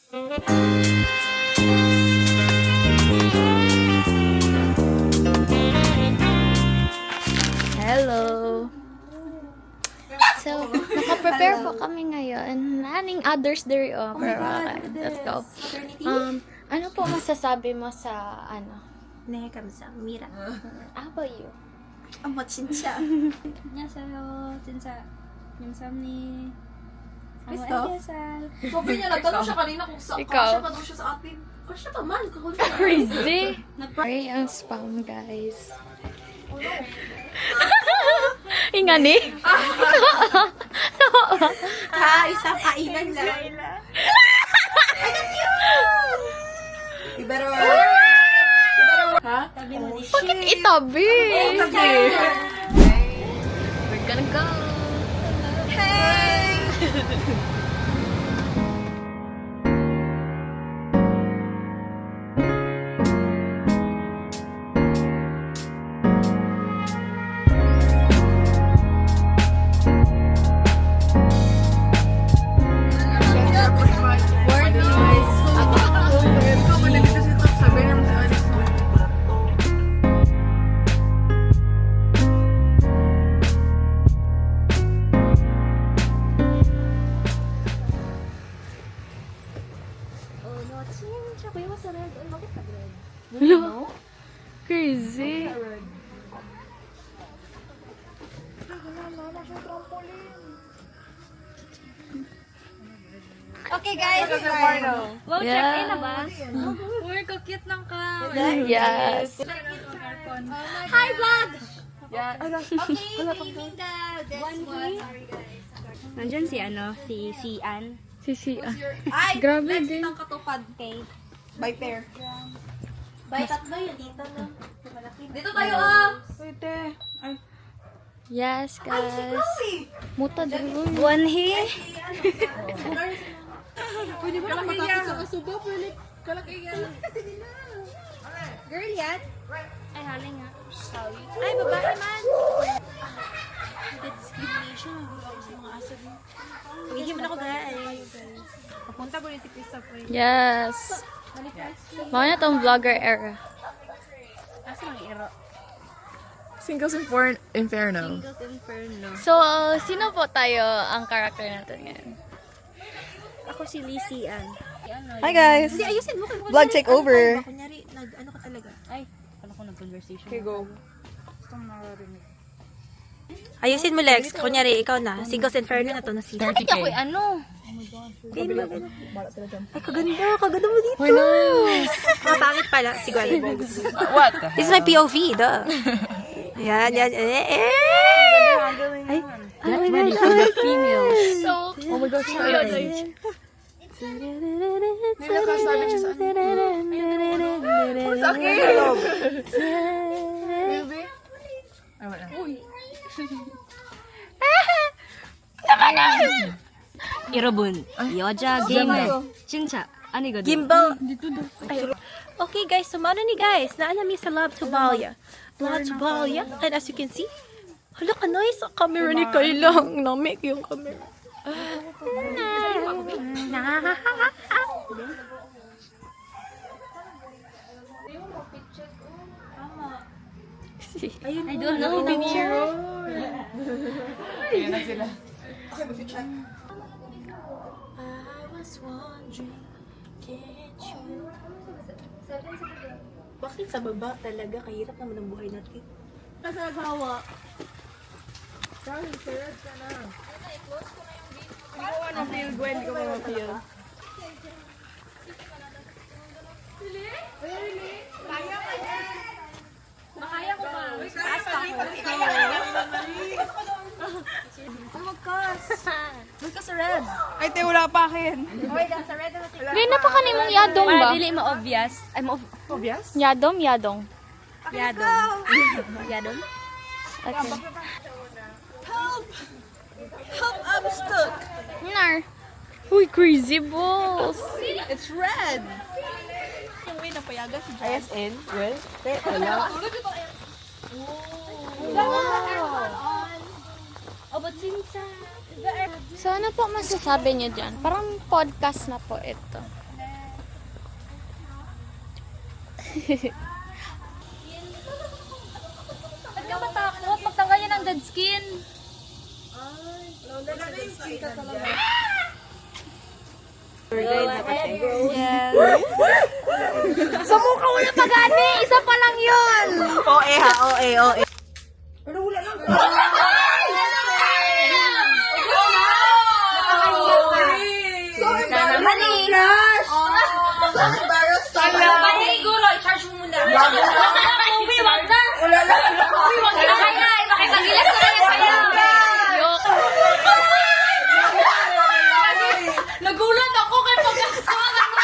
Hello! So, naka-prepare po kami ngayon. Naning others there. Pero, let's go. Ano po masasabi mo sa, 네, 감사합니다. how about you? 어머, 진짜. 안녕하세요. 진짜 감사합니다. Christoph? Sabi niya, nagtanong siya kanina kung Ikaw. kasya ka daw siya sa atin. Kasya ka man. Crazy! Sorry, ang spam, guys. Inga ni? Isang kainan lang. You better... Ha? Bakit itabi? We're gonna go. Hey! Hello? Crazy. Okay, guys. Wow, Yeah. check-in na ba? Uy, ka-cute ng ka. Yes. Hi, vlog! Yan. Okay, leaving the this one. Sorry, guys. Nandyan si Sian. Sisi, Ay, grabe let's din. itang katupad. Okay. By pair. By tatlo yun dito, no? Malaki. Dito tayo ah! Yes, guys. Muta dulu. Buwanhi. Pwede ba naman matapos sa kasubo? Pwede kalakiyan. Girl yan? Ay, haling nga. Ay, babae man. Discrimination. Ako sa mga aso din. Uwihin mo na ako, guys. Papunta po rin si Christopher. Yes. Mga na tong vlogger era. Asa mga iro? Singles Inferno. Singles Inferno. So, sino po tayo ang character natin ngayon? Ako si Lee Sian. Hi guys! Hindi, ayusin mo. Vlog take over. Kunyari, nag-ano ka talaga. Ay, kala ko nag-conversation. Okay, go. Ayusin mo, Lex. Kunyari, ikaw na. Singles Inferno na to na si. Bakit ako ano? Ay, kaganda. Kaganda mo dito. Pangit pala. Siguro. What? This is my POV, duh. Yan. Ay, Get ready for the females. So, Oh my gosh, sorry. May nakasabi siya sa Sa akin! Baby? Ay, wala. 여러분, 여자 게임은 진짜 아니거든. Gimbal. Okay, guys. Sumano ni guys. Naanami sa Love to Balia. Love to Balia. And as you can see, hala ka nice. Ang camera ni Kailang. Namik yung camera. I don't know. Ayan na sila. Bakit sa baba talaga? Kahirap naman ang buhay natin. Nasa naghawa. Feel Gwen, di ko ma-feel. Ay, te, wala pa akin. Hindi na pa kanimong yadong ba? Para dili ma-obvious. Ay, Obvious? Yadong? Yadon. Okay. Help, I'm stuck. Nar. Uy, crazy balls. It's red. Uy, napayaga si John. ISN? Well, te, wala. So, ano po masasabi niyo dyan? Parang podcast na po ito. Ba't ka matakot? Magtanggal yan ng dead skin. Sa mukha wala pa gani! Isa pa lang yun! OA ha, OA, OA. Nagulat ako kay pagkakaroon ako.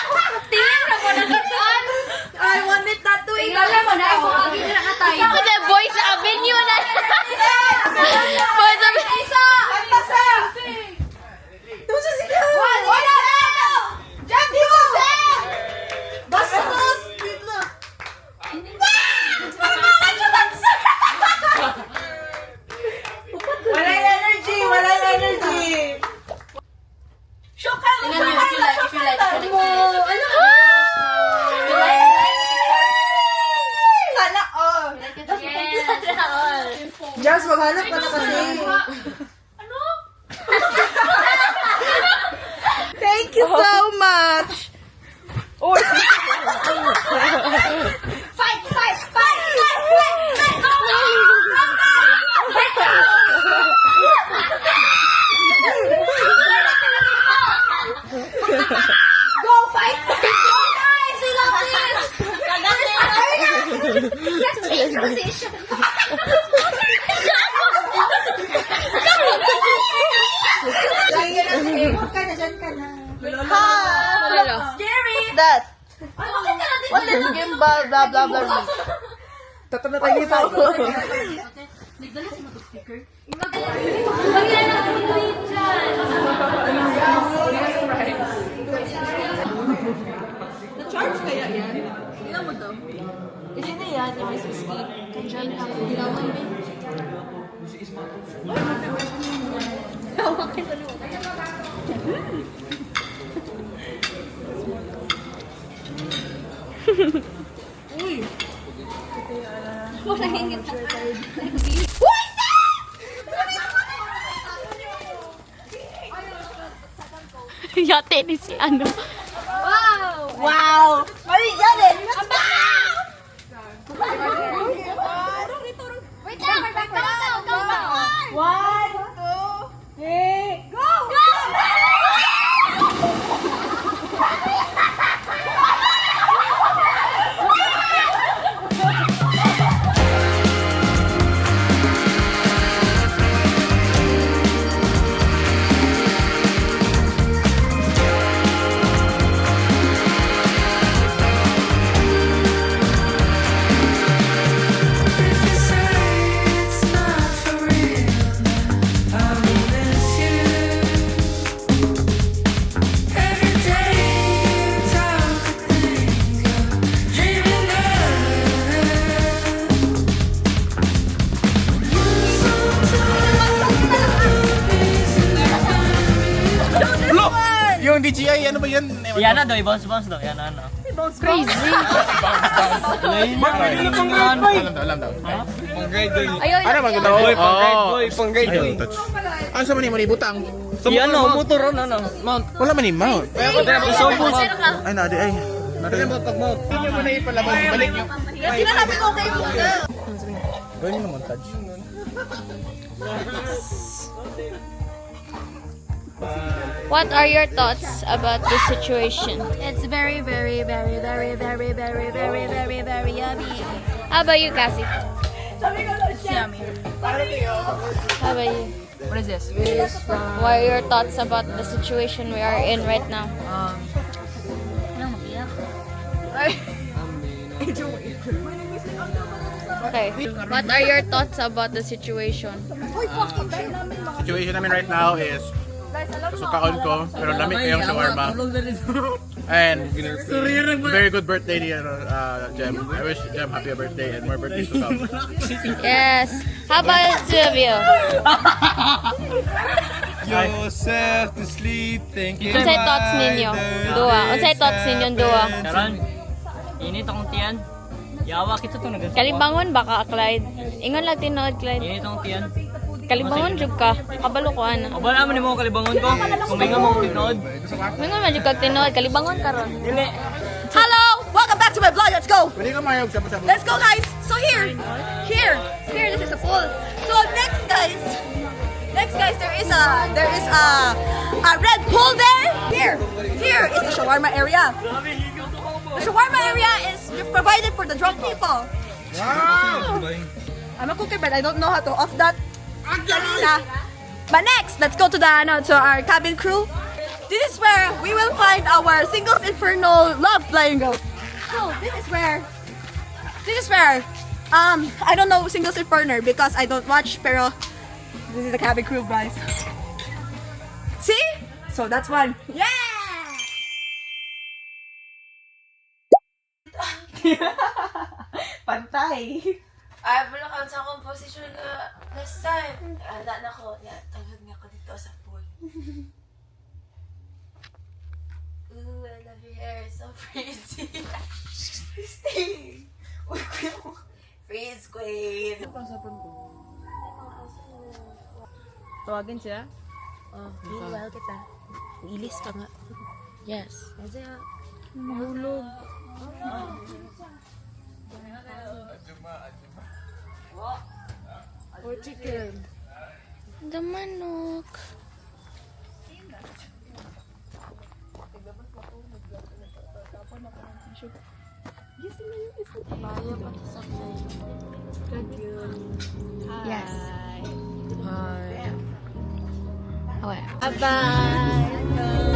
Tingnan na mo na kitaan. I want it that way. Alam mo na ako. Ako na Boys Avenue na. Boys Avenue. Isa. Wala. Jump di mo. Bastos. Wala energy, wala energy. Sana all. Just maghanap ka na kasi. Thank you so much. That. What is gimbal? Blah blah blah. Tatanda tayo dito. Yate ni si ano. Wow. Mali yan eh. Wait lang, wait lang. Go. 1, 2, 3, go! Yung DJI, ano ba yan? Yan na daw, i-bounce daw. Yan na. Crazy. Alam daw. Ayun. Ano ba ito? Boy, pang grade boy. Touch. Ano sa manimuni? Butang. Yan na, motor na. Mount. Wala mount. Ay, nadi ay. Nadi mo pag-mount. Hindi mo na ipalabas. Balik nyo. Sinasabi ko kayo muna. Gawin mo na montage. What are your thoughts about the situation? It's very, very, very, very, very, very, very, very, very yummy. How about you, Cassie? Yummy. How about you? What is this? What are your thoughts about the situation we are in right now? Okay. What are your thoughts about the situation? Situation namin right now is sukaon ko, pero lamig kayong shawarma. And very good birthday ni Jem. I wish Jem happy birthday and more birthdays to come. Yes. How about Silvio? Yourself to sleep, thinking Unsay thoughts ninyo? Dua. Unsay thoughts ninyo dua? Karon, init akong tiyan. Yawa kita to nagas. Kalibangon baka, Clyde. Ingon lang tinood, Clyde. Ini tong tiyan. Kalibangon jud ka. Kabalo ko ana. Aba naman mo kalibangon ko. Kuminga mo tinod. Mingon man jud kag tinood, kalibangon karon. Dili. Hello! Welcome back to my vlog. Let's go! Pwede ka mayog sa pasabot. Let's go, guys! So here, this is a pool. So next, guys, there is a red pool there. Here is the shawarma area. The shawarma area is provided for the drunk people. Wow! I'm a cooker, but I don't know how to off that. Kanina. But next, let's go to our cabin crew. This is where we will find our Singles Inferno Love Flying Goat. So this is where I don't know Singles Inferno because I don't watch, pero this is the cabin crew, guys. See? So that's one. Yeah! Pantay. Ay, wala ka sa akong position na last time. Handa na ko. Tawag nga ko dito sa pool. Ooh, I love your hair. It's so pretty. Stay. Uy, kuya mo. Freeze queen. Tawagin siya? Oh, well kita. Ilis pa nga. Yes. Kasi Mahulog. or chicken. The manok. Bayo pa sa Yes. Hi. Okay. Bye-bye.